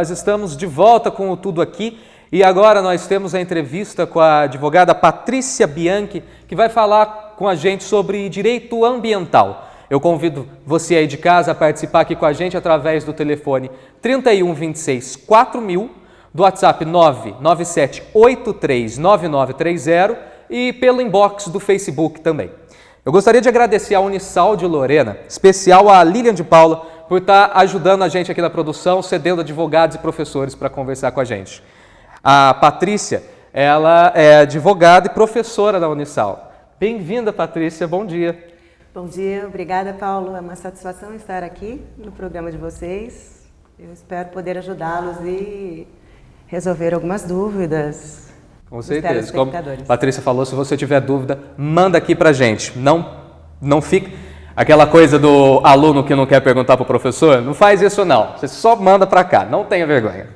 Nós estamos de volta com o Tudo Aqui e agora nós temos a entrevista com a advogada Patrícia Bianchi, que vai falar com a gente sobre direito ambiental. Eu convido você aí de casa a participar aqui com a gente através do telefone 31 26 4000, do WhatsApp 997 83 9930 e pelo inbox do Facebook também. Eu gostaria de agradecer a Unisal de Lorena, especial a Lilian de Paula, por estar ajudando a gente aqui na produção, cedendo advogados e professores para conversar com a gente. A Patrícia, ela é advogada e professora da Unisal. Bem-vinda, Patrícia, bom dia. Bom dia, obrigada, Paulo. É uma satisfação estar aqui no programa de vocês. Eu espero poder ajudá-los e resolver algumas dúvidas. Com certeza. Como a Patrícia falou, se você tiver dúvida, manda aqui pra gente. Não fique aquela coisa do aluno que não quer perguntar para o professor. Não faz isso não. Você só manda para cá. Não tenha vergonha.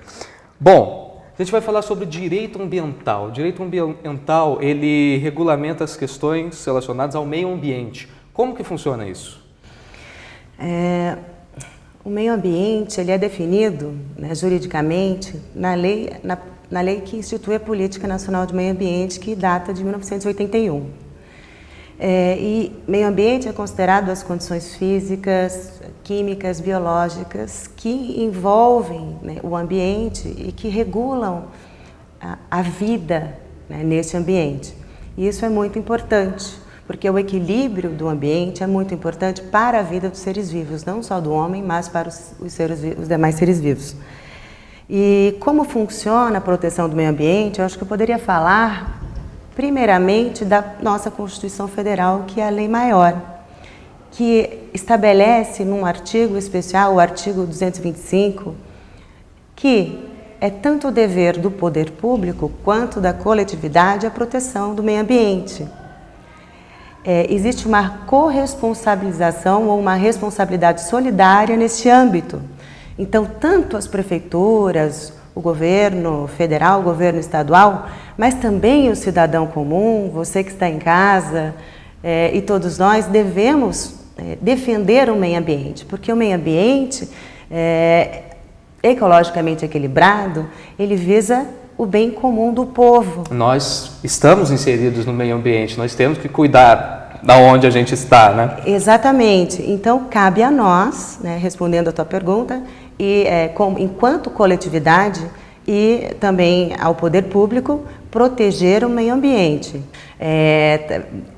Bom, a gente vai falar sobre direito ambiental. O direito ambiental, ele regulamenta as questões relacionadas ao meio ambiente. Como que funciona isso? O meio ambiente ele é definido, né, juridicamente na lei que institui a Política Nacional de Meio Ambiente, que data de 1981. E meio ambiente é considerado as condições físicas, químicas, biológicas que envolvem, né, o ambiente e que regulam a vida, né, nesse ambiente. E isso é muito importante, porque o equilíbrio do ambiente é muito importante para a vida dos seres vivos, não só do homem, mas para os demais seres vivos. E como funciona a proteção do meio ambiente, eu acho que eu poderia falar, primeiramente, da nossa Constituição Federal, que é a lei maior, que estabelece num artigo especial, o artigo 225, que é tanto o dever do poder público quanto da coletividade a proteção do meio ambiente. Existe uma corresponsabilização ou uma responsabilidade solidária neste âmbito. Então, tanto as prefeituras, o governo federal, o governo estadual, mas também o cidadão comum, você que está em casa, e todos nós devemos defender o meio ambiente, porque o meio ambiente, ecologicamente equilibrado, ele visa o bem comum do povo. Nós estamos inseridos no meio ambiente, nós temos que cuidar da onde a gente está, né? Exatamente. Então, cabe a nós, né, respondendo a tua pergunta, e enquanto coletividade e também ao poder público, proteger o meio ambiente.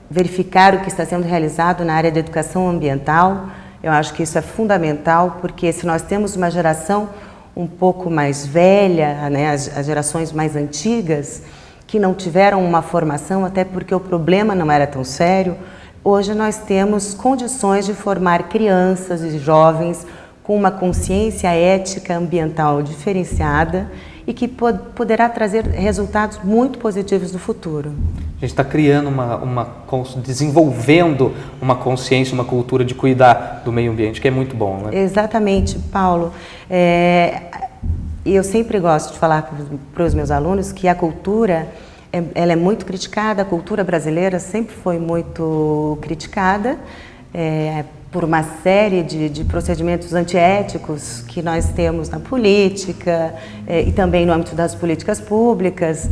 Verificar o que está sendo realizado na área de educação ambiental, eu acho que isso é fundamental, porque se nós temos uma geração um pouco mais velha, né, as gerações mais antigas, que não tiveram uma formação, até porque o problema não era tão sério, hoje nós temos condições de formar crianças e jovens com uma consciência ética ambiental diferenciada e que poderá trazer resultados muito positivos no futuro. A gente está criando desenvolvendo uma consciência, uma cultura de cuidar do meio ambiente, que é muito bom, né? Exatamente, Paulo. Eu sempre gosto de falar para os meus alunos que a cultura, ela é muito criticada, a cultura brasileira sempre foi muito criticada, por uma série de procedimentos antiéticos que nós temos na política e também no âmbito das políticas públicas,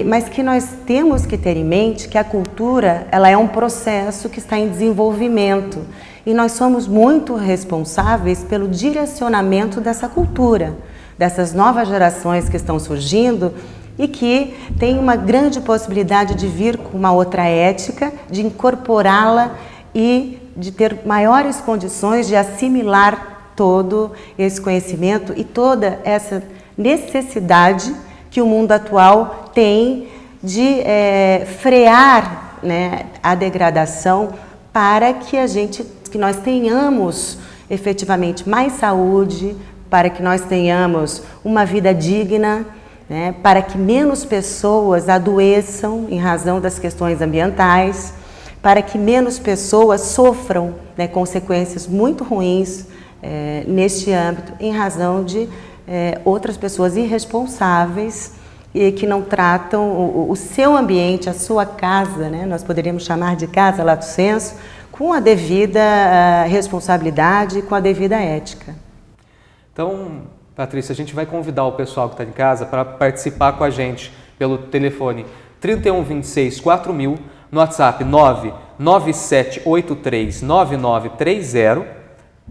mas que nós temos que ter em mente que a cultura ela é um processo que está em desenvolvimento e nós somos muito responsáveis pelo direcionamento dessa cultura, dessas novas gerações que estão surgindo e que têm uma grande possibilidade de vir com uma outra ética, de incorporá-la e de ter maiores condições de assimilar todo esse conhecimento e toda essa necessidade que o mundo atual tem de frear, né, a degradação para que nós tenhamos efetivamente mais saúde, para que nós tenhamos uma vida digna, né, para que menos pessoas adoeçam em razão das questões ambientais, para que menos pessoas sofram, né, consequências muito ruins neste âmbito, em razão de outras pessoas irresponsáveis e que não tratam o seu ambiente, a sua casa, né, nós poderíamos chamar de casa, lato sensu, com a devida responsabilidade e com a devida ética. Então, Patrícia, a gente vai convidar o pessoal que está em casa para participar com a gente pelo telefone 3126 4000, no WhatsApp 997839930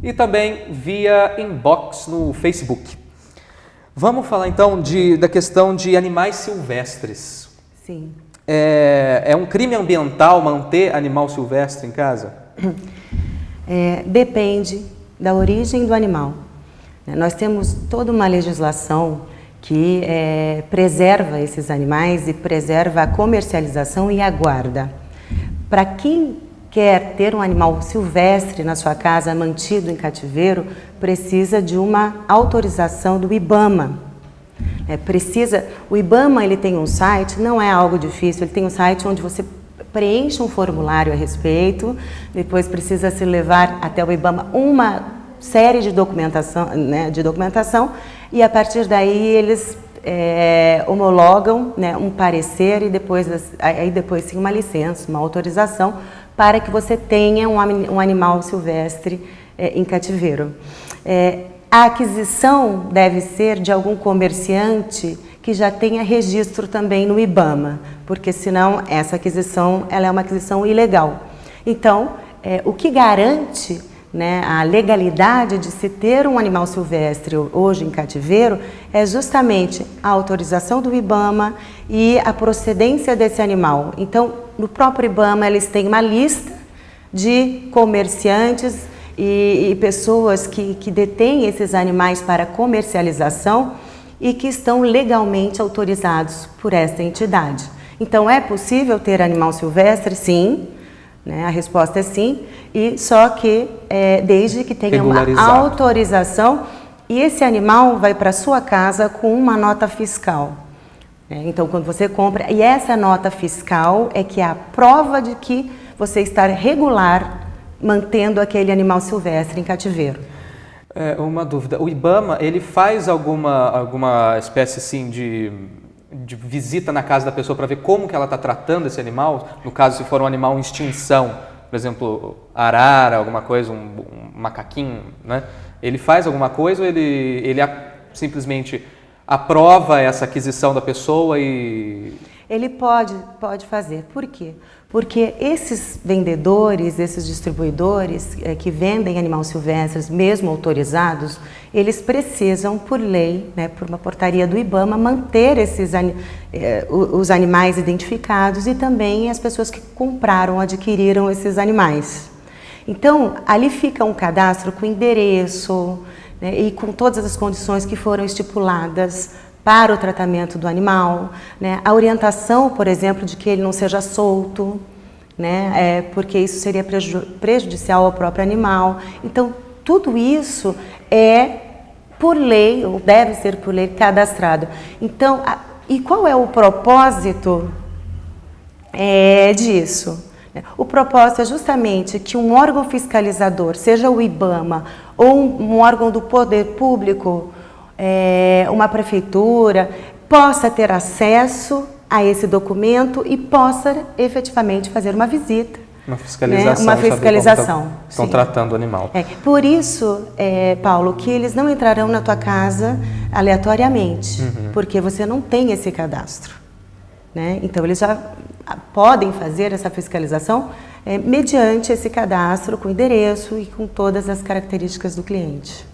e também via inbox no Facebook. Vamos falar então da questão de animais silvestres. Sim. É um crime ambiental manter animal silvestre em casa? Depende da origem do animal. Nós temos toda uma legislação que preserva esses animais e preserva a comercialização e a guarda. Para quem quer ter um animal silvestre na sua casa, mantido em cativeiro, precisa de uma autorização do IBAMA. O IBAMA ele tem um site, não é algo difícil, ele tem um site onde você preenche um formulário a respeito, depois precisa se levar até o IBAMA uma série de documentação, e a partir daí eles homologam, um parecer e depois sim uma licença, uma autorização para que você tenha um animal silvestre em cativeiro. A aquisição deve ser de algum comerciante que já tenha registro também no IBAMA, porque senão essa aquisição ela é uma aquisição ilegal. Então, o que garante a legalidade de se ter um animal silvestre hoje em cativeiro é justamente a autorização do IBAMA e a procedência desse animal. Então, no próprio IBAMA, eles têm uma lista de comerciantes e pessoas que detêm esses animais para comercialização e que estão legalmente autorizados por esta entidade. Então, é possível ter animal silvestre? Sim. A resposta é sim, só que desde que tenha uma autorização e esse animal vai para a sua casa com uma nota fiscal. Então, quando você compra, e essa nota fiscal é que é a prova de que você está regular mantendo aquele animal silvestre em cativeiro. Uma dúvida, o IBAMA, ele faz alguma espécie assim de visita na casa da pessoa para ver como que ela está tratando esse animal? No caso, se for um animal em extinção, por exemplo, arara, alguma coisa, um macaquinho, né? Ele faz alguma coisa ou ele simplesmente aprova essa aquisição da pessoa e... Ele pode fazer. Por quê? Porque esses vendedores, esses distribuidores que vendem animais silvestres, mesmo autorizados, eles precisam, por lei, por uma portaria do IBAMA, manter os animais identificados e também as pessoas que compraram, adquiriram esses animais. Então, ali fica um cadastro com endereço e com todas as condições que foram estipuladas para o tratamento do animal, a orientação, por exemplo, de que ele não seja solto, porque isso seria prejudicial ao próprio animal. Então, tudo isso é por lei, ou deve ser por lei, cadastrado. Então, e qual é o propósito disso? O propósito é justamente que um órgão fiscalizador, seja o IBAMA ou um órgão do poder público, uma prefeitura, possa ter acesso a esse documento e possa efetivamente fazer uma visita. Uma fiscalização. Uma fiscalização. Estão tratando o animal. Por isso, Paulo, que eles não entrarão na tua casa aleatoriamente, porque você não tem esse cadastro. Então, eles já podem fazer essa fiscalização mediante esse cadastro com endereço e com todas as características do cliente.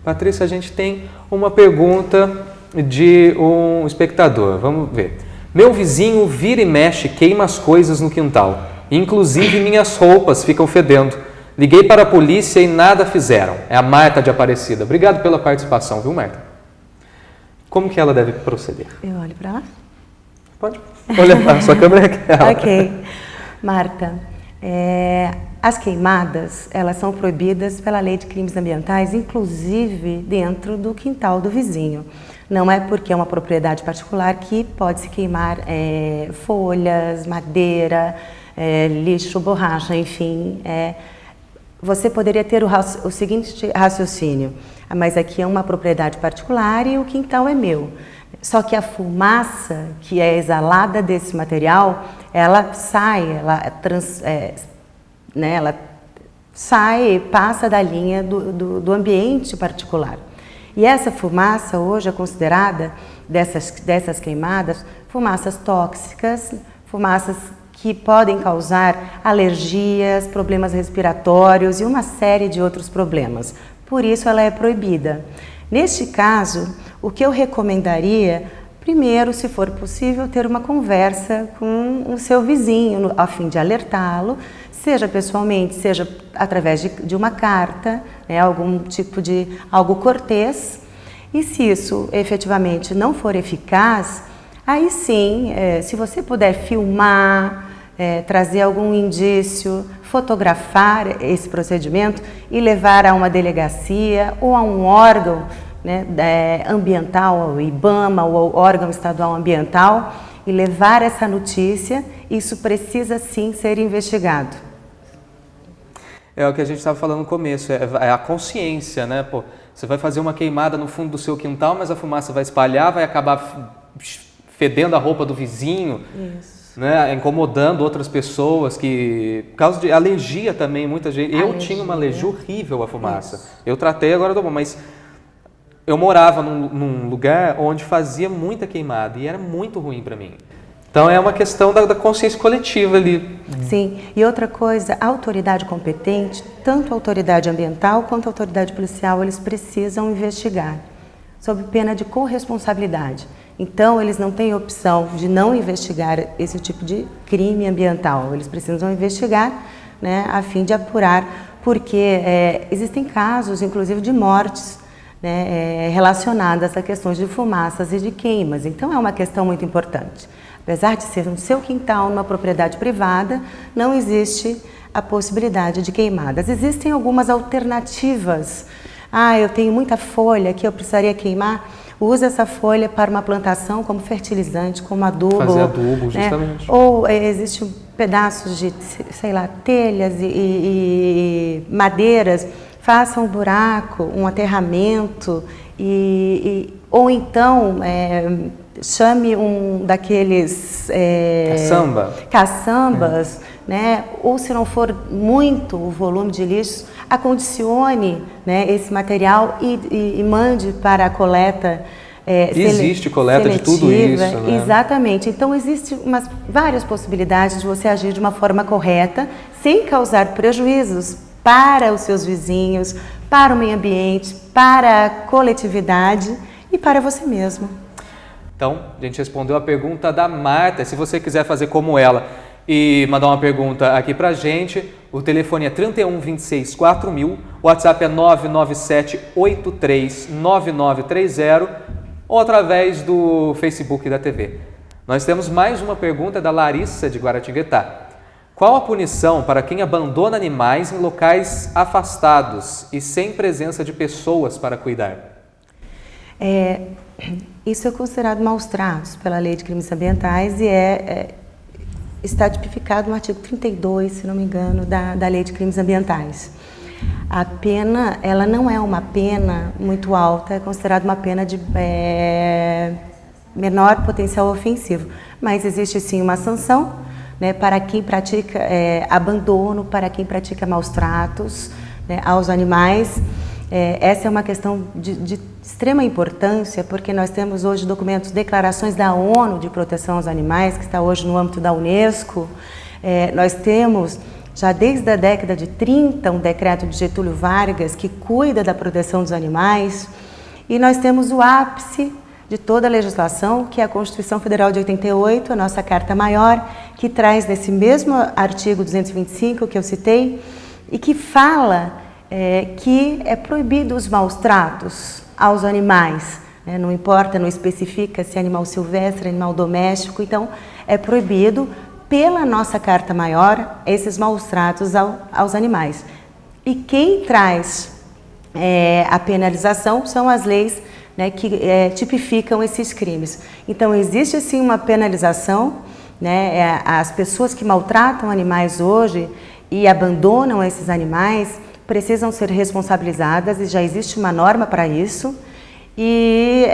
Patrícia, a gente tem uma pergunta de um espectador. Vamos ver. Meu vizinho vira e mexe, queima as coisas no quintal. Inclusive minhas roupas ficam fedendo. Liguei para a polícia e nada fizeram. É a Marta de Aparecida. Obrigado pela participação, viu, Marta? Como que ela deve proceder? Eu olho para lá? Pode olhar para a sua câmera. Ok. Marta, as queimadas, elas são proibidas pela Lei de Crimes Ambientais, inclusive dentro do quintal do vizinho. Não é porque é uma propriedade particular que pode se queimar folhas, madeira, lixo, borracha, enfim. Você poderia ter o seguinte raciocínio, mas aqui é uma propriedade particular e o quintal é meu. Só que a fumaça que é exalada desse material, ela sai, ela sai, passa da linha do ambiente particular. E essa fumaça hoje é considerada, dessas queimadas, fumaças tóxicas, fumaças que podem causar alergias, problemas respiratórios e uma série de outros problemas. Por isso ela é proibida. Neste caso, o que eu recomendaria, primeiro, se for possível, ter uma conversa com o seu vizinho, a fim de alertá-lo, seja pessoalmente, seja através de uma carta, né, algum tipo de algo cortês. E se isso efetivamente não for eficaz, aí sim, se você puder filmar, trazer algum indício, fotografar esse procedimento e levar a uma delegacia ou a um órgão, né, ambiental, ao IBAMA ou ao órgão estadual ambiental, e levar essa notícia, isso precisa sim ser investigado. É o que a gente estava falando no começo, é a consciência, né? Pô, você vai fazer uma queimada no fundo do seu quintal, mas a fumaça vai espalhar, vai acabar fedendo a roupa do vizinho, né? Incomodando outras pessoas, por causa de alergia também, muita gente. Eu tinha uma alergia horrível à fumaça. Isso. Eu tratei, agora eu tô bom, mas eu morava num lugar onde fazia muita queimada e era muito ruim para mim. Então é uma questão da consciência coletiva ali. Sim, e outra coisa, a autoridade competente, tanto a autoridade ambiental quanto a autoridade policial, eles precisam investigar, sob pena de corresponsabilidade. Então eles não têm opção de não investigar esse tipo de crime ambiental, eles precisam investigar, né, a fim de apurar, porque existem casos, inclusive, de mortes, né, relacionadas a questões de fumaças e de queimas, então é uma questão muito importante. Apesar de ser no seu quintal, numa propriedade privada, não existe a possibilidade de queimadas. Existem algumas alternativas. Eu tenho muita folha que eu precisaria queimar. Use essa folha para uma plantação como fertilizante, como adubo. Fazer adubo, justamente. Né? Ou existem pedaços de, sei lá, telhas e madeiras. Faça um buraco, um aterramento, ou então chame um daqueles caçambas, né? Ou se não for muito o volume de lixo, acondicione, né, esse material e mande para a coleta. Existe coleta seletiva, de tudo isso, né? Exatamente. Então existem várias possibilidades de você agir de uma forma correta, sem causar prejuízos para os seus vizinhos, para o meio ambiente, para a coletividade e para você mesmo. Então, a gente respondeu a pergunta da Marta. Se você quiser fazer como ela e mandar uma pergunta aqui pra gente, o telefone é 31 26 4000, o WhatsApp é 997 83 9930 ou através do Facebook da TV. Nós temos mais uma pergunta da Larissa de Guaratinguetá. Qual a punição para quem abandona animais em locais afastados e sem presença de pessoas para cuidar? Isso é considerado maus tratos pela Lei de Crimes Ambientais e está tipificado no artigo 32, se não me engano, da Lei de Crimes Ambientais. A pena, ela não é uma pena muito alta, é considerada uma pena de menor potencial ofensivo, mas existe sim uma sanção, né, para quem pratica abandono, para quem pratica maus tratos, né, aos animais. Essa é uma questão de extrema importância, porque nós temos hoje documentos, declarações da ONU de proteção aos animais, que está hoje no âmbito da Unesco. Nós temos, já desde a década de 30, um decreto de Getúlio Vargas que cuida da proteção dos animais. E nós temos o ápice de toda a legislação, que é a Constituição Federal de 88, a nossa Carta Maior, que traz nesse mesmo artigo 225 que eu citei, e que fala que é proibido os maus tratos aos animais, né? Não importa, não especifica se é animal silvestre, animal doméstico, então é proibido pela nossa Carta Maior esses maus tratos aos animais. E quem traz a penalização são as leis, né, que tipificam esses crimes. Então existe sim uma penalização, né? As pessoas que maltratam animais hoje e abandonam esses animais precisam ser responsabilizadas e já existe uma norma para isso. E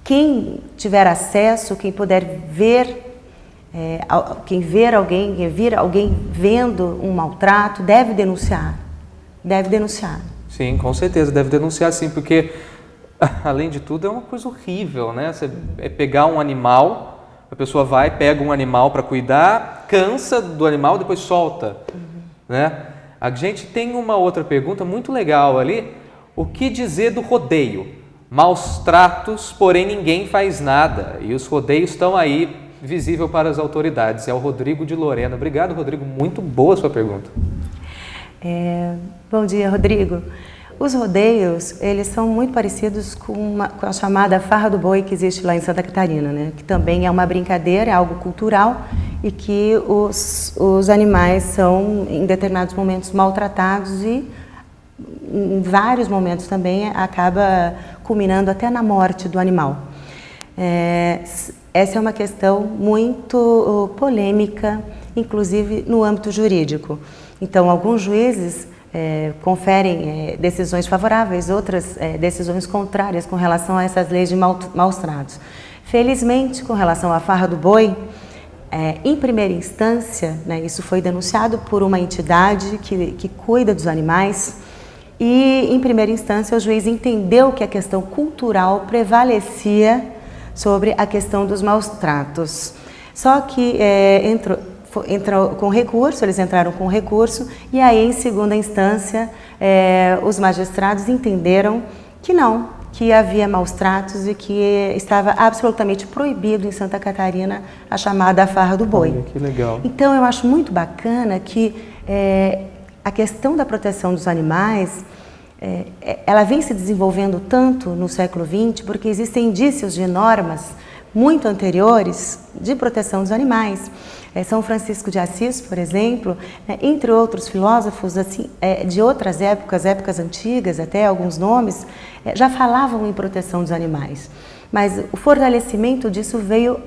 quem tiver acesso, quem puder ver, quem vir alguém vendo um maltrato, deve denunciar. Deve denunciar. Sim, com certeza, deve denunciar sim, porque além de tudo é uma coisa horrível, né? Você pegar um animal, a pessoa vai, pega um animal para cuidar, cansa do animal, depois solta, né? A gente tem uma outra pergunta muito legal ali, o que dizer do rodeio? Maus tratos, porém ninguém faz nada, e os rodeios estão aí, visível para as autoridades. É o Rodrigo de Lorena. Obrigado, Rodrigo, muito boa a sua pergunta. Bom dia, Rodrigo. Os rodeios, eles são muito parecidos com a chamada farra do boi que existe lá em Santa Catarina, né? Que também é uma brincadeira, é algo cultural e que os animais são, em determinados momentos, maltratados e, em vários momentos também, acaba culminando até na morte do animal. Essa é uma questão muito polêmica, inclusive no âmbito jurídico. Então, alguns juízes conferem decisões favoráveis, outras decisões contrárias com relação a essas leis de maus tratos. Felizmente, com relação à farra do boi, em primeira instância, né, isso foi denunciado por uma entidade que cuida dos animais e, em primeira instância, o juiz entendeu que a questão cultural prevalecia sobre a questão dos maus tratos. Só que entrou com recurso, eles entraram com recurso e aí, em segunda instância, os magistrados entenderam que não, que havia maus tratos e que estava absolutamente proibido em Santa Catarina a chamada farra do boi. Olha, que legal. Então, eu acho muito bacana que a questão da proteção dos animais, ela vem se desenvolvendo tanto no século XX, porque existem indícios de normas muito anteriores de proteção dos animais. São Francisco de Assis, por exemplo, entre outros filósofos assim, de outras épocas antigas, até alguns nomes, já falavam em proteção dos animais. Mas o fortalecimento disso veio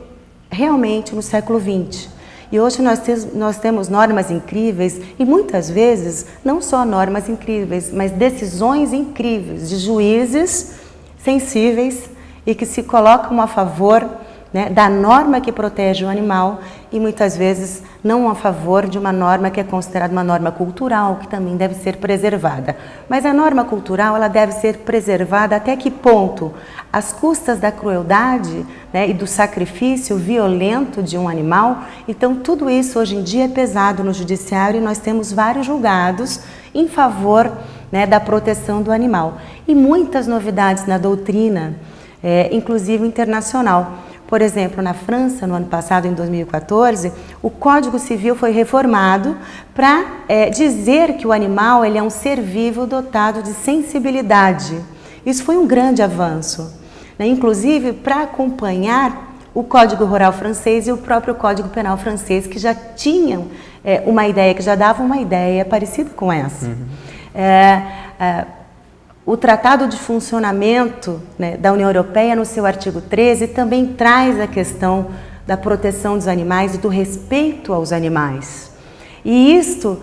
realmente no século XX. E hoje nós temos normas incríveis e muitas vezes não só normas incríveis, mas decisões incríveis de juízes sensíveis e que se colocam a favor, né, da norma que protege o animal e muitas vezes não a favor de uma norma que é considerada uma norma cultural, que também deve ser preservada. Mas a norma cultural, ela deve ser preservada até que ponto? Às custas da crueldade, né, e do sacrifício violento de um animal. Então, tudo isso hoje em dia é pesado no judiciário e nós temos vários julgados em favor, né, da proteção do animal. E muitas novidades na doutrina, inclusive internacional. Por exemplo, na França, no ano passado, em 2014, o Código Civil foi reformado para dizer que o animal ele é um ser vivo dotado de sensibilidade. Isso foi um grande avanço, né? Inclusive para acompanhar o Código Rural francês e o próprio Código Penal francês, que já tinham uma ideia, que já davam uma ideia parecida com essa. O Tratado de Funcionamento, né, da União Europeia, no seu artigo 13, também traz a questão da proteção dos animais e do respeito aos animais. E isto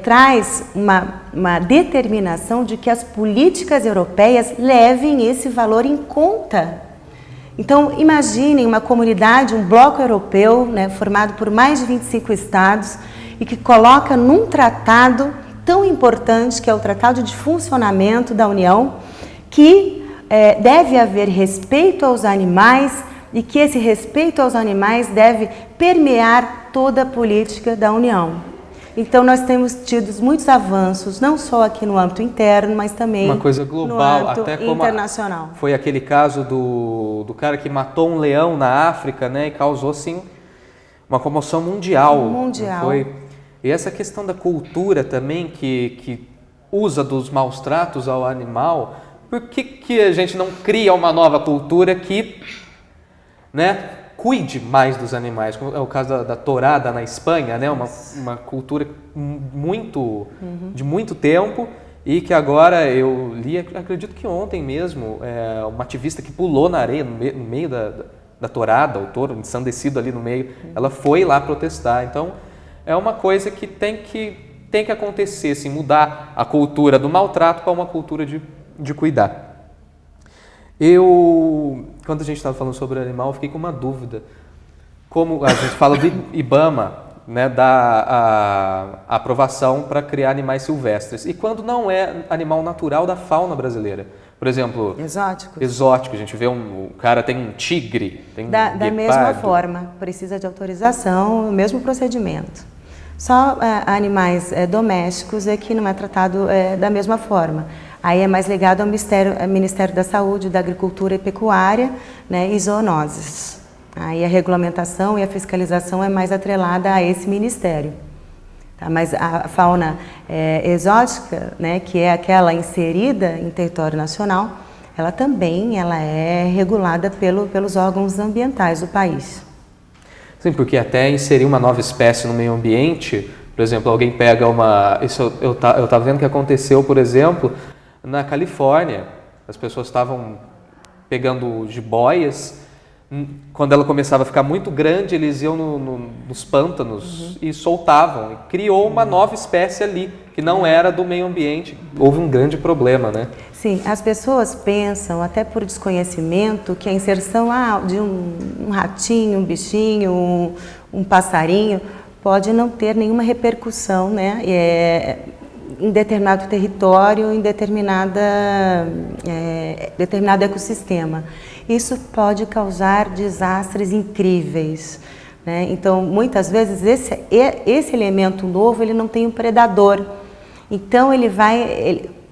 traz uma determinação de que as políticas europeias levem esse valor em conta. Então, imaginem uma comunidade, um bloco europeu, né, formado por mais de 25 estados e que coloca num tratado tão importante, que é o Tratado de Funcionamento da União, que deve haver respeito aos animais e que esse respeito aos animais deve permear toda a política da União. Então, nós temos tido muitos avanços, não só aqui no âmbito interno, mas também uma coisa global, no âmbito até como internacional. Foi aquele caso do cara que matou um leão na África, né, e causou, assim, uma comoção mundial. Mundial. Foi. E essa questão da cultura também, que usa dos maus tratos ao animal, por que a gente não cria uma nova cultura que, né, cuide mais dos animais? Como é o caso da tourada na Espanha, né, uma cultura de muito tempo, e que agora eu li, acredito que ontem mesmo, uma ativista que pulou na areia, no meio da tourada, o touro ensandecido ali no meio, ela foi lá protestar. Então, é uma coisa que tem que acontecer, assim, mudar a cultura do maltrato para uma cultura de cuidar. Quando a gente estava falando sobre o animal, eu fiquei com uma dúvida. Como a gente fala do IBAMA, né, dá a aprovação para criar animais silvestres. E quando não é animal natural da fauna brasileira? Por exemplo, exótico. A gente vê o cara tem um tigre, tem um guepardo. Da mesma forma, precisa de autorização, o mesmo procedimento. Só animais domésticos é que não é tratado da mesma forma. Aí é mais ligado ao Ministério da Saúde, da Agricultura e Pecuária, né, e zoonoses. Aí a regulamentação e a fiscalização é mais atrelada a esse ministério. Tá? Mas a fauna exótica, né, que é aquela inserida em território nacional, ela também é regulada pelos órgãos ambientais do país. Sim, porque até inserir uma nova espécie no meio ambiente, por exemplo, alguém pega uma... Isso eu estava vendo que aconteceu, por exemplo, na Califórnia. As pessoas estavam pegando jiboias. Quando ela começava a ficar muito grande, eles iam nos pântanos e soltavam. E criou uma nova espécie ali, que não era do meio ambiente. Houve um grande problema, né? Sim, as pessoas pensam, até por desconhecimento, que a inserção de um ratinho, um bichinho, um passarinho, pode não ter nenhuma repercussão, né, em determinado território, em determinado ecossistema. Isso pode causar desastres incríveis, né? Então, muitas vezes, esse elemento novo, ele não tem um predador. Então,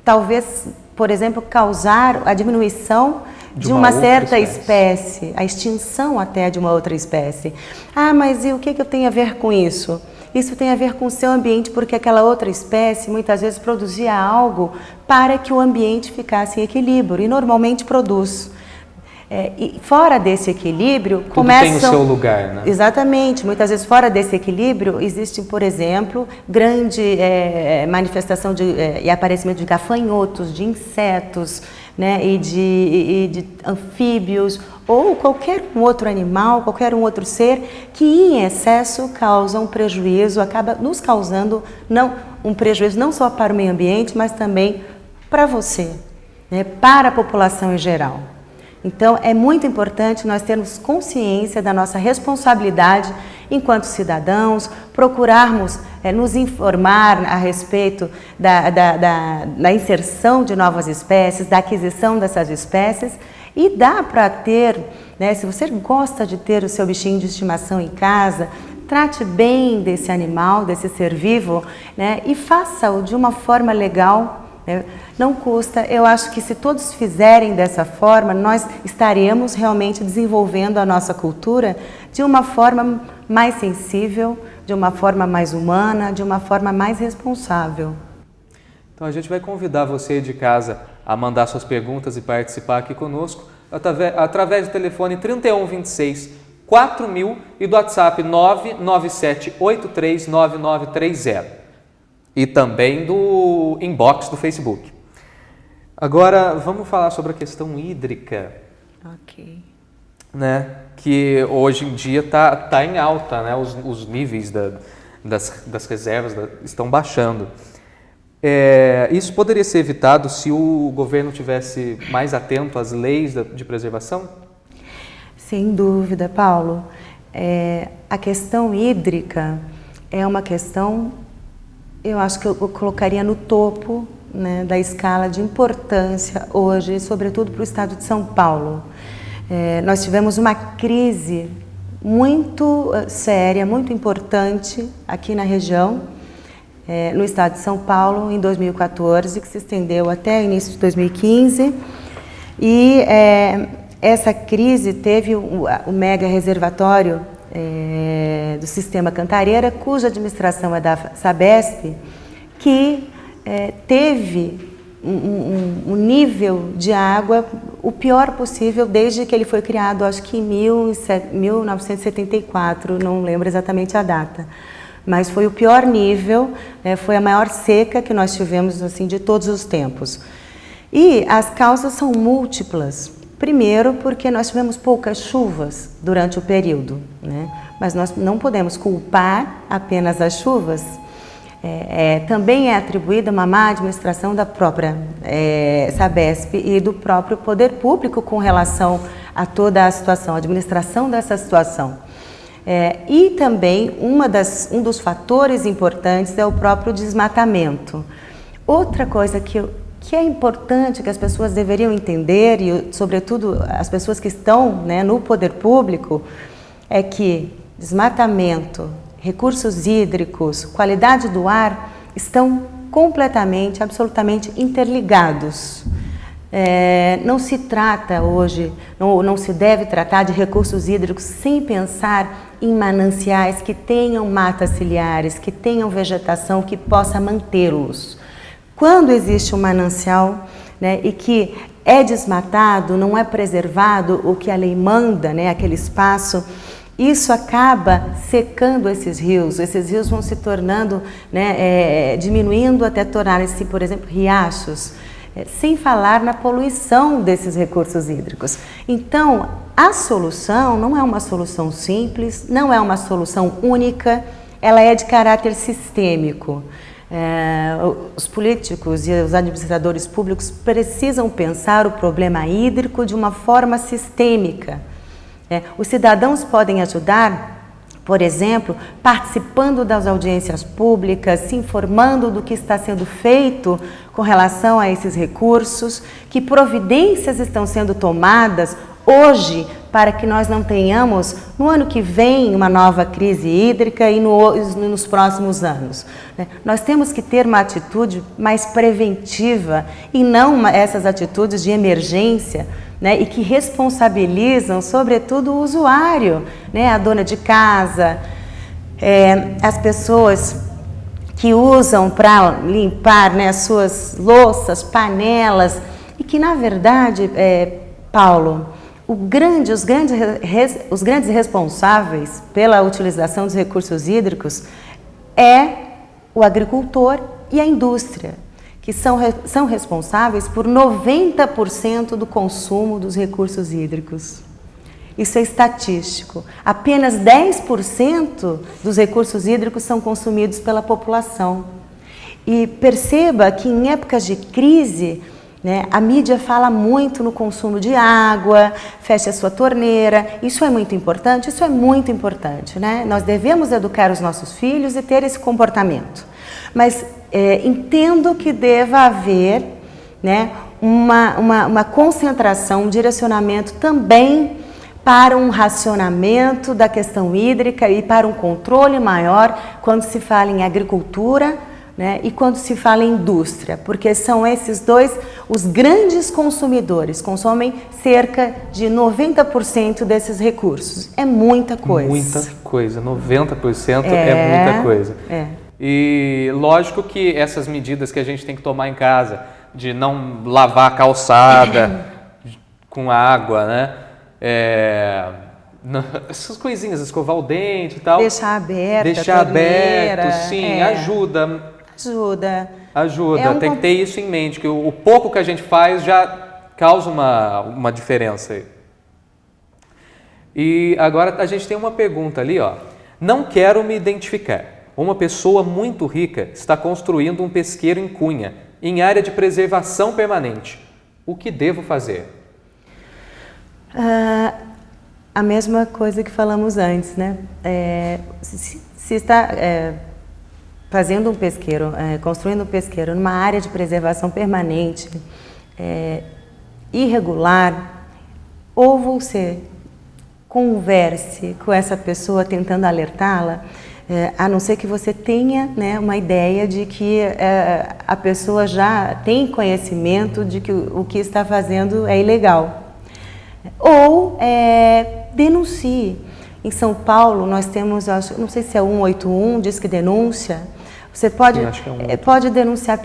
talvez, por exemplo, causar a diminuição de uma certa espécie, a extinção até de uma outra espécie. Ah, mas e o que eu tenho a ver com isso? Isso tem a ver com o seu ambiente, porque aquela outra espécie muitas vezes produzia algo para que o ambiente ficasse em equilíbrio, e normalmente produz. E fora desse equilíbrio, tem o seu lugar, né? Exatamente. Muitas vezes fora desse equilíbrio existe, por exemplo, grande manifestação e aparecimento de gafanhotos, de insetos, né, e de anfíbios ou qualquer um outro animal, qualquer um outro ser que em excesso causa um prejuízo, acaba nos causando um prejuízo não só para o meio ambiente, mas também para você, né, para a população em geral. Então, é muito importante nós termos consciência da nossa responsabilidade enquanto cidadãos, procurarmos nos informar a respeito da inserção de novas espécies, da aquisição dessas espécies, e dá para ter, né, se você gosta de ter o seu bichinho de estimação em casa, trate bem desse animal, desse ser vivo, né, e faça-o de uma forma legal. Não custa. Eu acho que se todos fizerem dessa forma, nós estaremos realmente desenvolvendo a nossa cultura de uma forma mais sensível, de uma forma mais humana, de uma forma mais responsável. Então a gente vai convidar você de casa a mandar suas perguntas e participar aqui conosco através do telefone 3126 4000 e do WhatsApp 997839930. E também do inbox do Facebook. Agora, vamos falar sobre a questão hídrica. Ok. Né? Que hoje em dia tá em alta, né? Os níveis das reservas estão baixando. Isso poderia ser evitado se o governo tivesse mais atento às leis de preservação? Sem dúvida, Paulo. A questão hídrica é uma questão... Eu acho que eu colocaria no topo, né, da escala de importância hoje, sobretudo para o estado de São Paulo. Nós tivemos uma crise muito séria, muito importante aqui na região, no estado de São Paulo, em 2014, que se estendeu até o início de 2015. E essa crise teve o mega reservatório do Sistema Cantareira, cuja administração é da Sabesp, que teve um nível de água o pior possível desde que ele foi criado, acho que em 1974, não lembro exatamente a data. Mas foi o pior nível, foi a maior seca que nós tivemos assim, de todos os tempos. E as causas são múltiplas. Primeiro, porque nós tivemos poucas chuvas durante o período, né? Mas nós não podemos culpar apenas as chuvas. Também é atribuída uma má administração da própria Sabesp e do próprio poder público com relação a toda a situação, a administração dessa situação. E também um dos fatores importantes é o próprio desmatamento. Outra coisa que é importante, que as pessoas deveriam entender, e sobretudo as pessoas que estão, né, no poder público, é que desmatamento, recursos hídricos, qualidade do ar estão completamente, absolutamente interligados. Não se trata hoje, não se deve tratar de recursos hídricos sem pensar em mananciais que tenham matas ciliares, que tenham vegetação que possa mantê-los. Quando existe um manancial, né, e que é desmatado, não é preservado o que a lei manda, né, aquele espaço, isso acaba secando esses rios vão se tornando, né, diminuindo até tornarem-se, por exemplo, riachos, sem falar na poluição desses recursos hídricos. Então, a solução não é uma solução simples, não é uma solução única, ela é de caráter sistêmico. Os políticos e os administradores públicos precisam pensar o problema hídrico de uma forma sistêmica. Os cidadãos podem ajudar, por exemplo, participando das audiências públicas, se informando do que está sendo feito com relação a esses recursos, que providências estão sendo tomadas hoje para que nós não tenhamos no ano que vem uma nova crise hídrica e nos próximos anos. Nós temos que ter uma atitude mais preventiva e não essas atitudes de emergência, né, e que responsabilizam, sobretudo, o usuário, né, a dona de casa, as pessoas que usam para limpar, né, as suas louças, panelas, e que, na verdade, Paulo, os grandes responsáveis pela utilização dos recursos hídricos é o agricultor e a indústria, que são responsáveis por 90% do consumo dos recursos hídricos. Isso é estatístico. Apenas 10% dos recursos hídricos são consumidos pela população. E perceba que em épocas de crise, né, a mídia fala muito no consumo de água, feche a sua torneira. Isso é muito importante? Isso é muito importante, né? Nós devemos educar os nossos filhos e ter esse comportamento. Mas entendo que deva haver, né, uma concentração, um direcionamento também para um racionamento da questão hídrica e para um controle maior quando se fala em agricultura, né, e quando se fala em indústria, porque são esses dois os grandes consumidores, consomem cerca de 90% desses recursos. É muita coisa. Muita coisa, 90% é muita coisa. E lógico que essas medidas que a gente tem que tomar em casa, de não lavar a calçada com água, né? Essas coisinhas, escovar o dente e tal. Deixar aberto, sim, ajuda. Ajuda. Tem que ter isso em mente, que o pouco que a gente faz já causa uma diferença aí. E agora a gente tem uma pergunta ali, ó. Não quero me identificar. Uma pessoa muito rica está construindo um pesqueiro em Cunha, em área de preservação permanente. O que devo fazer? A mesma coisa que falamos antes, né? Se está fazendo um pesqueiro, construindo um pesqueiro numa área de preservação permanente, irregular, ou você converse com essa pessoa tentando alertá-la, a não ser que você tenha, né, uma ideia de que a pessoa já tem conhecimento de que o que está fazendo é ilegal. Ou denuncie. Em São Paulo nós temos, não sei se é 181, Disque Denúncia. Você pode, pode denunciar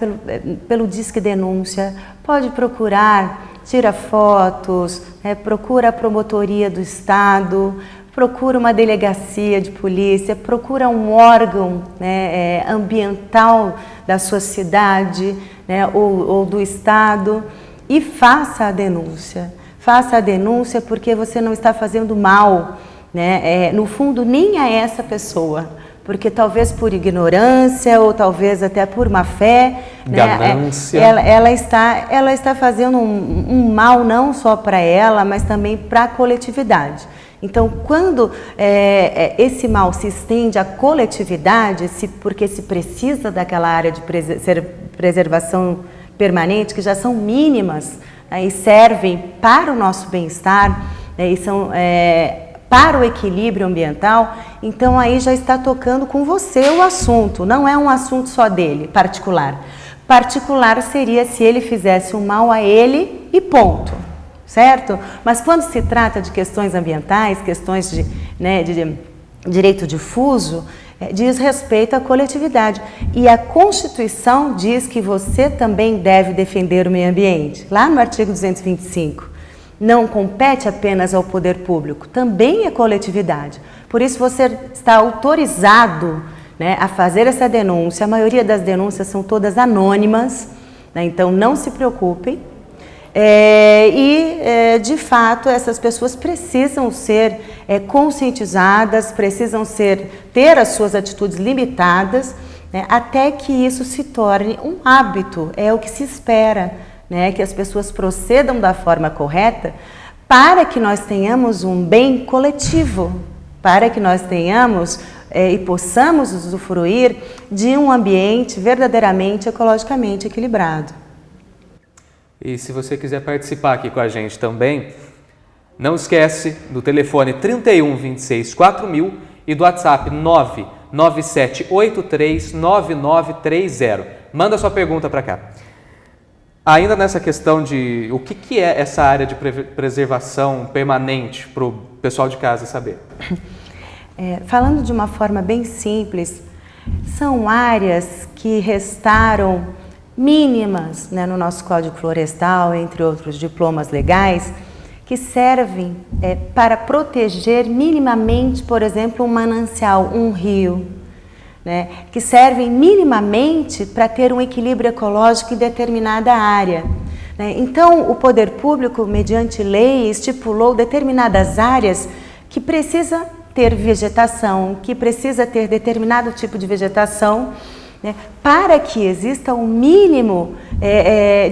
pelo Disque Denúncia, pode procurar, tira fotos, procura a promotoria do Estado, procura uma delegacia de polícia, procura um órgão, né, ambiental da sua cidade, né, ou do Estado, e faça a denúncia. Faça a denúncia porque você não está fazendo mal, né, no fundo, nem a essa pessoa, porque talvez por ignorância ou talvez até por má fé, ganância, né, ela está fazendo um mal não só para ela, mas também para a coletividade. Então, quando esse mal se estende à coletividade, porque se precisa daquela área de preservação permanente, que já são mínimas, né, e servem para o nosso bem-estar, né, e são para o equilíbrio ambiental, então aí já está tocando com você o assunto, não é um assunto só dele, particular. Particular seria se ele fizesse um mal a ele e ponto, certo? Mas quando se trata de questões ambientais, questões de direito difuso, diz respeito à coletividade. E a Constituição diz que você também deve defender o meio ambiente, lá no artigo 225. Não compete apenas ao poder público, também é coletividade. Por isso você está autorizado, né, a fazer essa denúncia. A maioria das denúncias são todas anônimas, né, então não se preocupem. De fato, essas pessoas precisam ser conscientizadas, precisam ter as suas atitudes limitadas, né, até que isso se torne um hábito, é o que se espera, né, que as pessoas procedam da forma correta para que nós tenhamos um bem coletivo, para que nós tenhamos e possamos usufruir de um ambiente verdadeiramente ecologicamente equilibrado. E se você quiser participar aqui com a gente também, não esquece do telefone 31 26 4000 e do WhatsApp 99783 9930. Manda sua pergunta para cá. Ainda nessa questão de o que é essa área de preservação permanente para o pessoal de casa saber? Falando de uma forma bem simples, são áreas que restaram mínimas, né, no nosso Código Florestal, entre outros diplomas legais, que servem para proteger minimamente, por exemplo, um manancial, um rio, né, que servem minimamente para ter um equilíbrio ecológico em determinada área. Né? Então, o poder público, mediante lei, estipulou determinadas áreas que precisa ter vegetação, que precisa ter determinado tipo de vegetação, né, para que exista um mínimo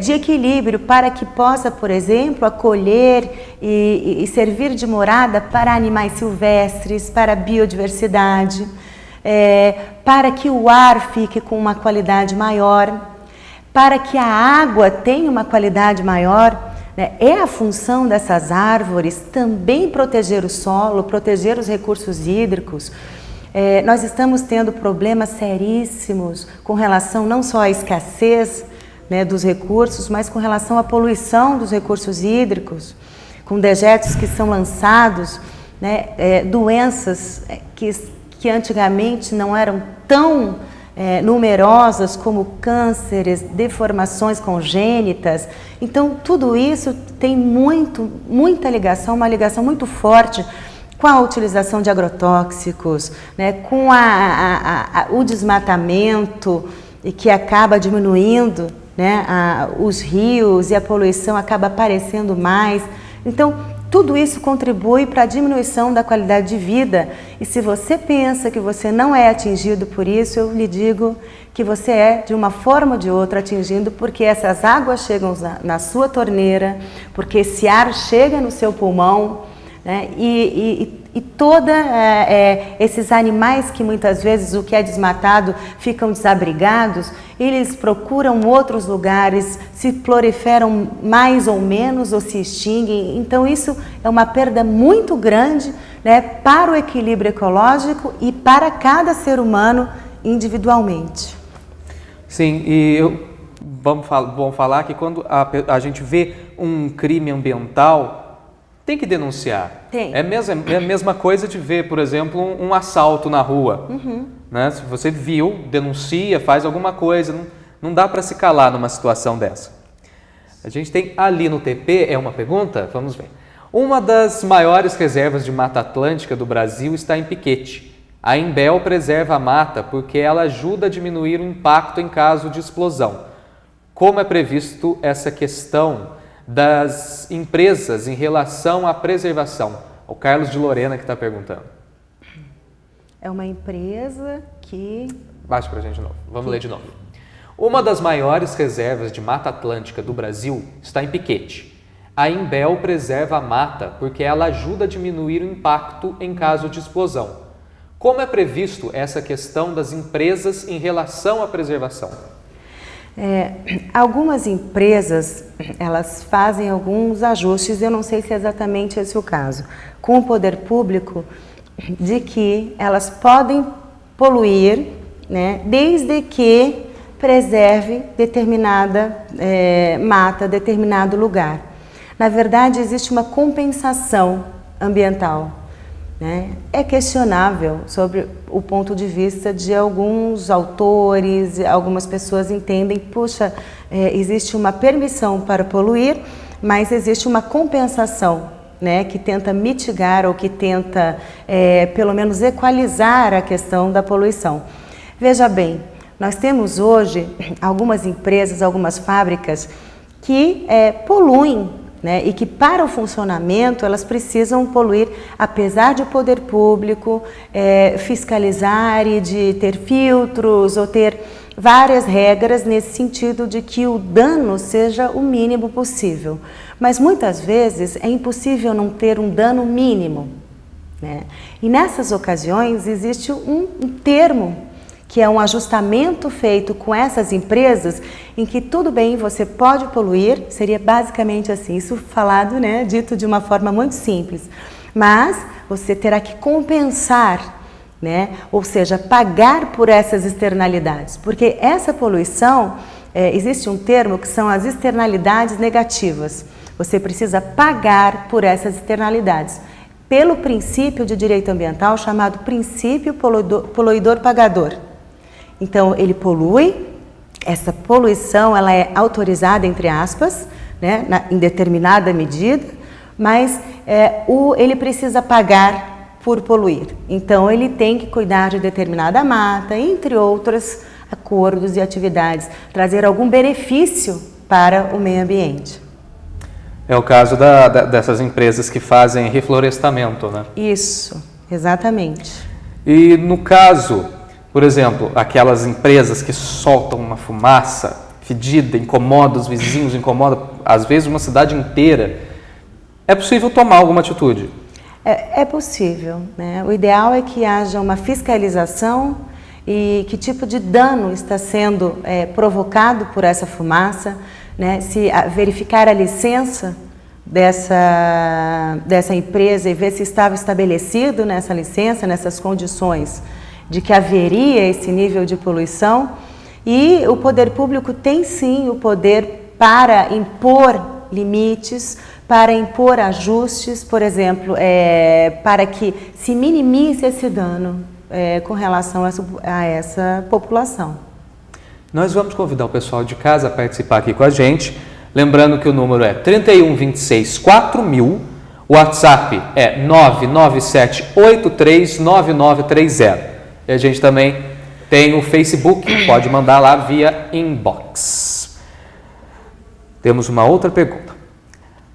de equilíbrio, para que possa, por exemplo, acolher e servir de morada para animais silvestres, para a biodiversidade, para que o ar fique com uma qualidade maior, para que a água tenha uma qualidade maior. É a função dessas árvores também proteger o solo, proteger os recursos hídricos. Nós estamos tendo problemas seríssimos com relação não só à escassez, né, dos recursos, mas com relação à poluição dos recursos hídricos, com dejetos que são lançados, né, doenças que antigamente não eram tão numerosas, como cânceres, deformações congênitas. Então, tudo isso tem muita ligação, uma ligação muito forte com a utilização de agrotóxicos, né, com o desmatamento, e que acaba diminuindo, né, os rios, e a poluição acaba aparecendo mais. Então, tudo isso contribui para a diminuição da qualidade de vida. E se você pensa que você não é atingido por isso, eu lhe digo que você é, de uma forma ou de outra, atingido, porque essas águas chegam na sua torneira, porque esse ar chega no seu pulmão, né, e todos esses animais que muitas vezes, o que é desmatado, ficam desabrigados, eles procuram outros lugares, se proliferam mais ou menos ou se extinguem. Então isso é uma perda muito grande, né, para o equilíbrio ecológico e para cada ser humano individualmente. Sim, e vamos falar que quando a gente vê um crime ambiental, tem que denunciar. Tem. É a mesma coisa de ver, por exemplo, um assalto na rua. Uhum. Né? Se você viu, denuncia, faz alguma coisa. Não dá para se calar numa situação dessa. A gente tem ali no TP, uma pergunta? Vamos ver. Uma das maiores reservas de Mata Atlântica do Brasil está em Piquete. A Imbel preserva a mata porque ela ajuda a diminuir o impacto em caso de explosão. Como é previsto essa questão das empresas em relação à preservação? O Carlos de Lorena que está perguntando. É uma empresa que... Baixa para a gente de novo. Vamos ler de novo. Uma das maiores reservas de Mata Atlântica do Brasil está em Piquete. a Imbel preserva a mata porque ela ajuda a diminuir o impacto em caso de explosão. Como é previsto essa questão das empresas em relação à preservação? Algumas empresas, elas fazem alguns ajustes, eu não sei se é exatamente esse o caso, com o poder público, de que elas podem poluir, né, desde que preserve determinada mata, determinado lugar. Na verdade, existe uma compensação ambiental, né? É questionável sobre o ponto de vista de alguns autores, algumas pessoas entendem, puxa, existe uma permissão para poluir, mas existe uma compensação, né, que tenta mitigar ou que tenta, pelo menos, equalizar a questão da poluição. Veja bem, nós temos hoje algumas empresas, algumas fábricas que poluem, né, e que para o funcionamento elas precisam poluir, apesar de o poder público fiscalizar e de ter filtros ou ter várias regras nesse sentido de que o dano seja o mínimo possível. Mas muitas vezes é impossível não ter um dano mínimo, né? E nessas ocasiões existe um termo, que é um ajustamento feito com essas empresas, em que tudo bem, você pode poluir, seria basicamente assim, isso falado, né, dito de uma forma muito simples, mas você terá que compensar, né, ou seja, pagar por essas externalidades, porque essa poluição, existe um termo que são as externalidades negativas, você precisa pagar por essas externalidades, pelo princípio de direito ambiental chamado princípio poluidor-pagador. Então, ele polui, essa poluição ela é autorizada, entre aspas, né, em determinada medida, mas ele precisa pagar por poluir. Então, ele tem que cuidar de determinada mata, entre outros acordos e atividades, trazer algum benefício para o meio ambiente. É o caso dessas empresas que fazem reflorestamento, né? Isso, exatamente. E no caso, por exemplo, aquelas empresas que soltam uma fumaça fedida, incomoda os vizinhos, incomoda às vezes uma cidade inteira, é possível tomar alguma atitude? É possível, né? O ideal é que haja uma fiscalização e que tipo de dano está sendo provocado por essa fumaça, né? Se verificar a licença dessa empresa e ver se estava estabelecido nessa licença, nessas condições de que haveria esse nível de poluição, e o poder público tem sim o poder para impor limites, para impor ajustes, por exemplo, para que se minimize esse dano com relação a essa população. Nós vamos convidar o pessoal de casa a participar aqui com a gente, lembrando que o número é 31 26 4000, o WhatsApp é 997 83 9930. E a gente também tem o Facebook, pode mandar lá via inbox. Temos uma outra pergunta.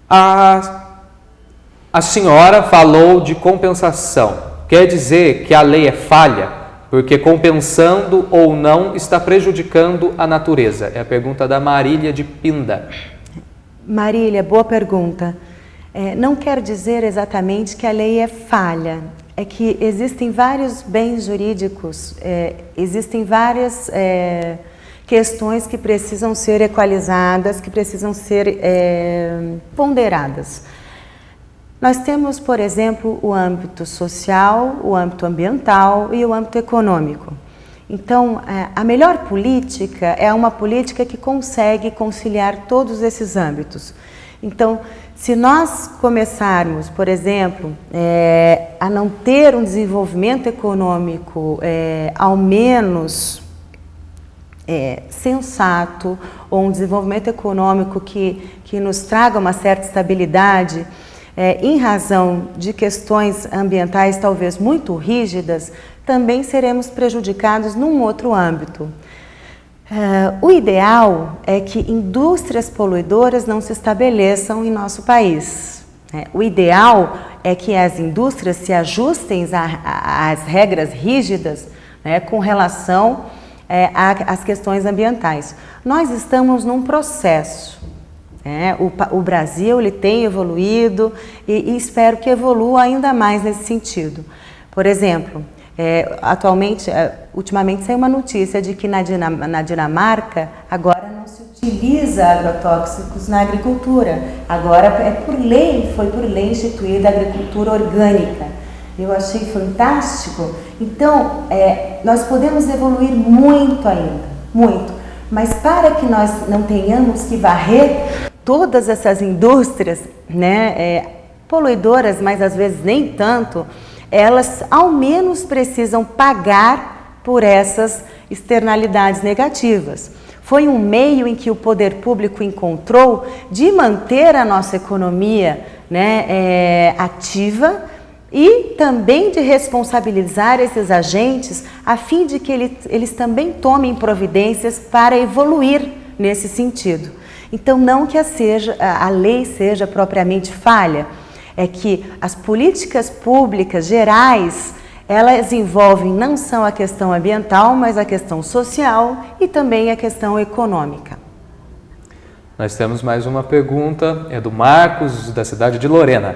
A senhora falou de compensação. Quer dizer que a lei é falha? Porque compensando ou não está prejudicando a natureza? É a pergunta da Marília de Pinda. Marília, boa pergunta. Não quer dizer exatamente que a lei é falha. É que existem vários bens jurídicos, existem várias questões que precisam ser equalizadas, que precisam ser ponderadas. Nós temos, por exemplo, o âmbito social, o âmbito ambiental e o âmbito econômico. Então, a melhor política é uma política que consegue conciliar todos esses âmbitos. Então, se nós começarmos, por exemplo, a não ter um desenvolvimento econômico ao menos sensato, ou um desenvolvimento econômico que nos traga uma certa estabilidade, em razão de questões ambientais talvez muito rígidas, também seremos prejudicados num outro âmbito. O ideal é que indústrias poluidoras não se estabeleçam em nosso país. O ideal é que as indústrias se ajustem às regras rígidas, né, com relação às questões ambientais. Nós estamos num processo. O Brasil ele tem evoluído e espero que evolua ainda mais nesse sentido. Por exemplo, ultimamente saiu uma notícia de que na Dinamarca agora não se utiliza agrotóxicos na agricultura. Agora foi por lei instituída a agricultura orgânica. Eu achei fantástico. Então, nós podemos evoluir muito ainda, muito. Mas para que nós não tenhamos que varrer todas essas indústrias, poluidoras, mas às vezes nem tanto, elas ao menos precisam pagar por essas externalidades negativas. Foi um meio em que o poder público encontrou de manter a nossa economia ativa e também de responsabilizar esses agentes a fim de que eles também tomem providências para evoluir nesse sentido. Então, não que a lei seja propriamente falha, é que as políticas públicas gerais, elas envolvem não só a questão ambiental, mas a questão social e também a questão econômica. Nós temos mais uma pergunta, é do Marcos, da cidade de Lorena.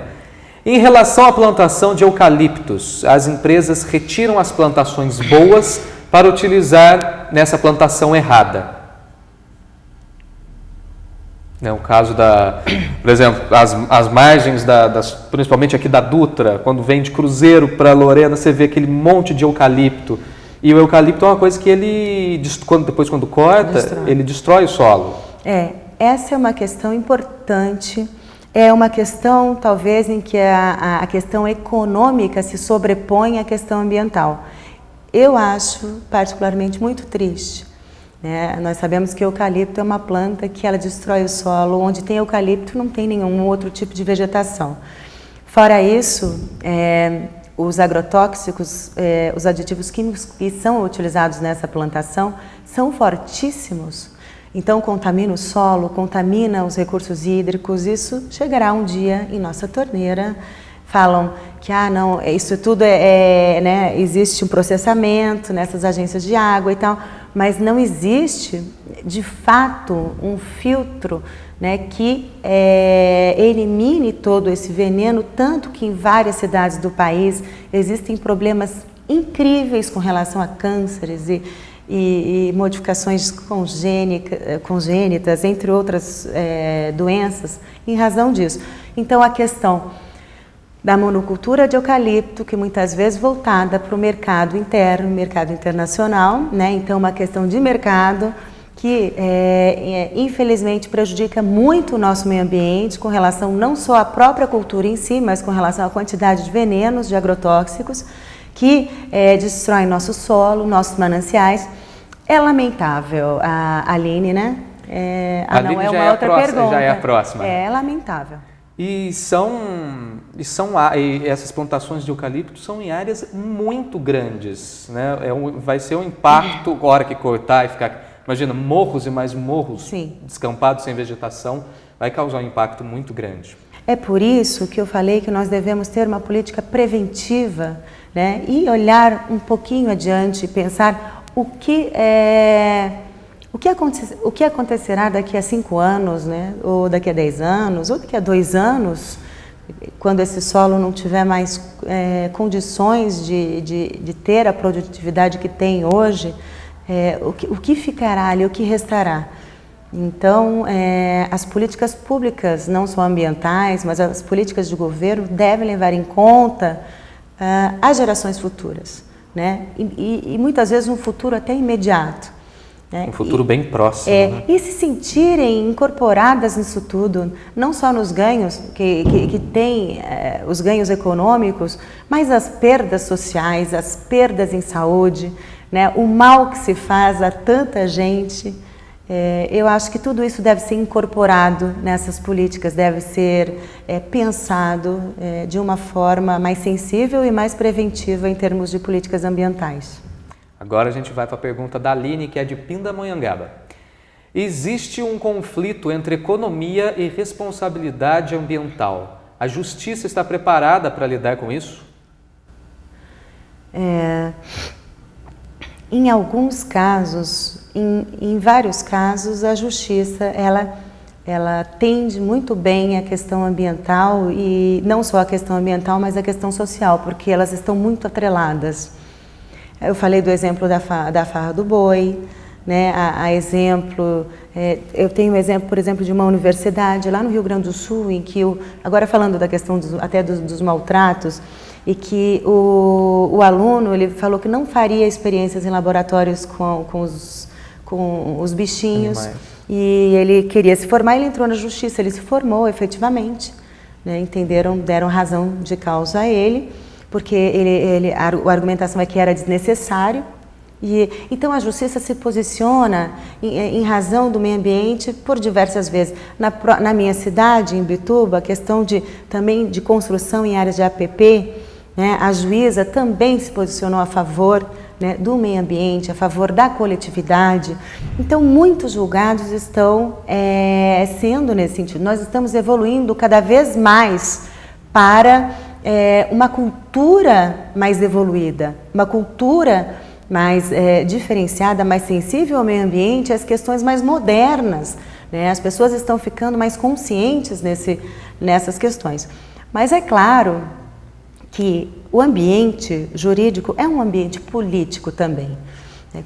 Em relação à plantação de eucaliptos, as empresas retiram as plantações boas para utilizar nessa plantação errada. O caso por exemplo, as margens, principalmente aqui da Dutra, quando vem de Cruzeiro para Lorena, você vê aquele monte de eucalipto. E o eucalipto é uma coisa que depois quando corta, ele destrói o solo. Essa é uma questão importante. É uma questão, talvez, em que a questão econômica se sobrepõe à questão ambiental. Eu acho particularmente muito triste. Nós sabemos que o eucalipto é uma planta que ela destrói o solo. Onde tem eucalipto não tem nenhum outro tipo de vegetação. Fora isso, os agrotóxicos, os aditivos químicos que são utilizados nessa plantação são fortíssimos. Então contamina o solo, contamina os recursos hídricos. Isso chegará um dia em nossa torneira. Falam que não, isso tudo existe um processamento nessas agências de água e tal, mas não existe de fato um filtro que elimine todo esse veneno, tanto que em várias cidades do país existem problemas incríveis com relação a cânceres e modificações congênitas, entre outras doenças, em razão disso. Então a questão da monocultura de eucalipto, que muitas vezes voltada para o mercado interno, mercado internacional, então uma questão de mercado que infelizmente prejudica muito o nosso meio ambiente com relação não só à própria cultura em si, mas com relação à quantidade de venenos, de agrotóxicos, que destroem nosso solo, nossos mananciais. É lamentável, Aline, A Aline não, é uma outra pergunta. Já é a próxima. É lamentável. E essas plantações de eucalipto são em áreas muito grandes, vai ser um impacto, a hora que cortar e ficar, imagina, morros e mais morros. Sim. Descampados sem vegetação, vai causar um impacto muito grande. É por isso que eu falei que nós devemos ter uma política preventiva, e olhar um pouquinho adiante e pensar o que acontecerá daqui a 5 anos, ou daqui a 10 anos, ou daqui a 2 anos, quando esse solo não tiver mais condições de ter a produtividade que tem hoje, o que ficará ali, o que restará? Então, as políticas públicas, não só ambientais, mas as políticas de governo devem levar em conta as gerações futuras, e muitas vezes um futuro até imediato. Um futuro bem próximo. E se sentirem incorporadas nisso tudo, não só nos ganhos que tem, os ganhos econômicos, mas as perdas sociais, as perdas em saúde, o mal que se faz a tanta gente. Eu acho que tudo isso deve ser incorporado nessas políticas, deve ser pensado de uma forma mais sensível e mais preventiva em termos de políticas ambientais. Agora a gente vai para a pergunta da Aline, que é de Pindamonhangaba. Existe um conflito entre economia e responsabilidade ambiental. A justiça está preparada para lidar com isso? Em alguns casos, em vários casos, a justiça ela ela atende muito bem a questão ambiental e não só a questão ambiental, mas a questão social, porque elas estão muito atreladas. Eu falei do exemplo da farra do boi, né? Eu tenho um exemplo, por exemplo, de uma universidade lá no Rio Grande do Sul, em que, agora falando da questão dos maltratos, e que o aluno ele falou que não faria experiências em laboratórios com os bichinhos. Animais. E ele queria se formar, ele entrou na justiça, ele se formou efetivamente, né? Deram razão de causa a ele, porque a argumentação é que era desnecessário. Então a justiça se posiciona em razão do meio ambiente por diversas vezes. Na minha cidade, em Imbituba, a questão também de construção em áreas de APP, né? A juíza também se posicionou a favor, né, do meio ambiente, a favor da coletividade. Então, muitos julgados estão sendo nesse sentido. Nós estamos evoluindo cada vez mais para uma cultura mais evoluída, uma cultura mais diferenciada, mais sensível ao meio ambiente, às questões mais modernas, né? As pessoas estão ficando mais conscientes nessas questões. Mas é claro que o ambiente jurídico é um ambiente político também.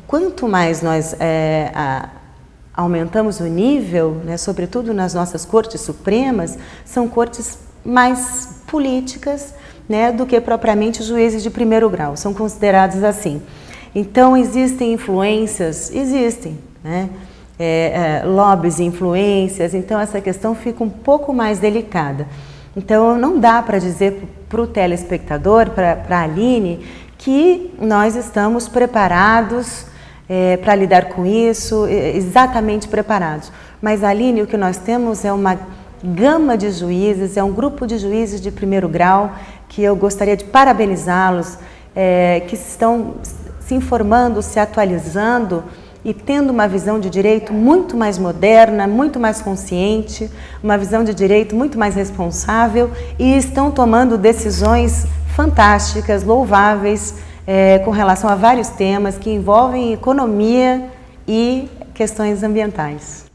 Quanto mais nós aumentamos o nível, né, sobretudo nas nossas cortes supremas, são cortes mais políticas, né, do que propriamente juízes de primeiro grau, são considerados assim. Então existem influências, né, lobbies e influências, então essa questão fica um pouco mais delicada. Então não dá para dizer para o telespectador, para a Aline, que nós estamos preparados para lidar com isso, exatamente preparados. Mas, Aline, o que nós temos é uma gama de juízes, é um grupo de juízes de primeiro grau, que eu gostaria de parabenizá-los, que estão se informando, se atualizando e tendo uma visão de direito muito mais moderna, muito mais consciente, uma visão de direito muito mais responsável e estão tomando decisões fantásticas, louváveis, com relação a vários temas que envolvem economia e questões ambientais.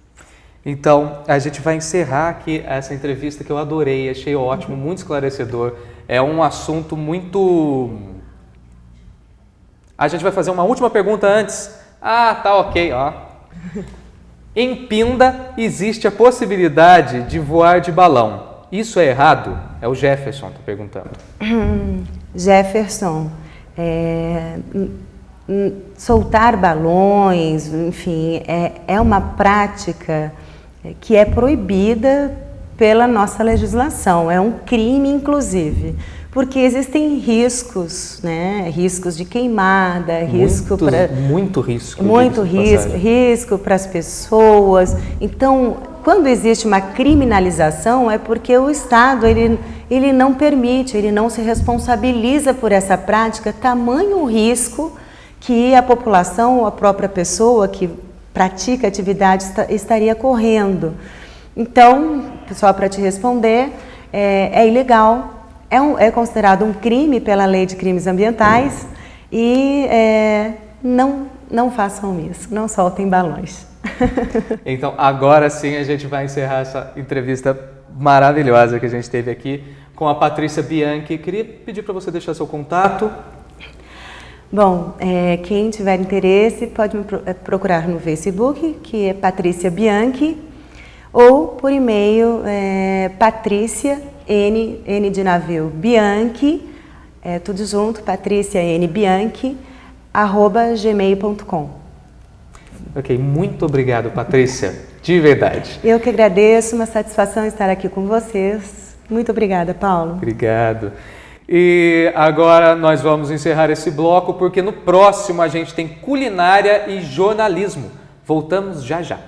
Então, a gente vai encerrar aqui essa entrevista que eu adorei, achei ótimo, muito esclarecedor. É um assunto muito... A gente vai fazer uma última pergunta antes. Ah, tá ok, ó. Em Pinda existe a possibilidade de voar de balão. Isso é errado? É o Jefferson tá perguntando. Jefferson, soltar balões, enfim, é uma prática que é proibida pela nossa legislação, é um crime, inclusive. Porque existem riscos, né? Riscos de queimada, muito risco para as pessoas. Então, quando existe uma criminalização, é porque o Estado ele não permite, ele não se responsabiliza por essa prática, tamanho o risco que a população ou a própria pessoa que pratica a atividade estaria correndo. Então, só para te responder, é ilegal. É considerado um crime pela Lei de Crimes Ambientais e não façam isso, não soltem balões. Então, agora sim a gente vai encerrar essa entrevista maravilhosa que a gente teve aqui com a Patrícia Bianchi. Queria pedir para você deixar seu contato. Bom, quem tiver interesse pode me procurar no Facebook, que é Patrícia Bianchi, ou por e-mail, Patrícia N de navio Bianchi, tudo junto, Patrícia N Bianchi, @gmail.com. Ok, muito obrigado, Patrícia, de verdade. Eu que agradeço, uma satisfação estar aqui com vocês. Muito obrigada, Paulo. Obrigado. E agora nós vamos encerrar esse bloco, porque no próximo a gente tem culinária e jornalismo. Voltamos já já.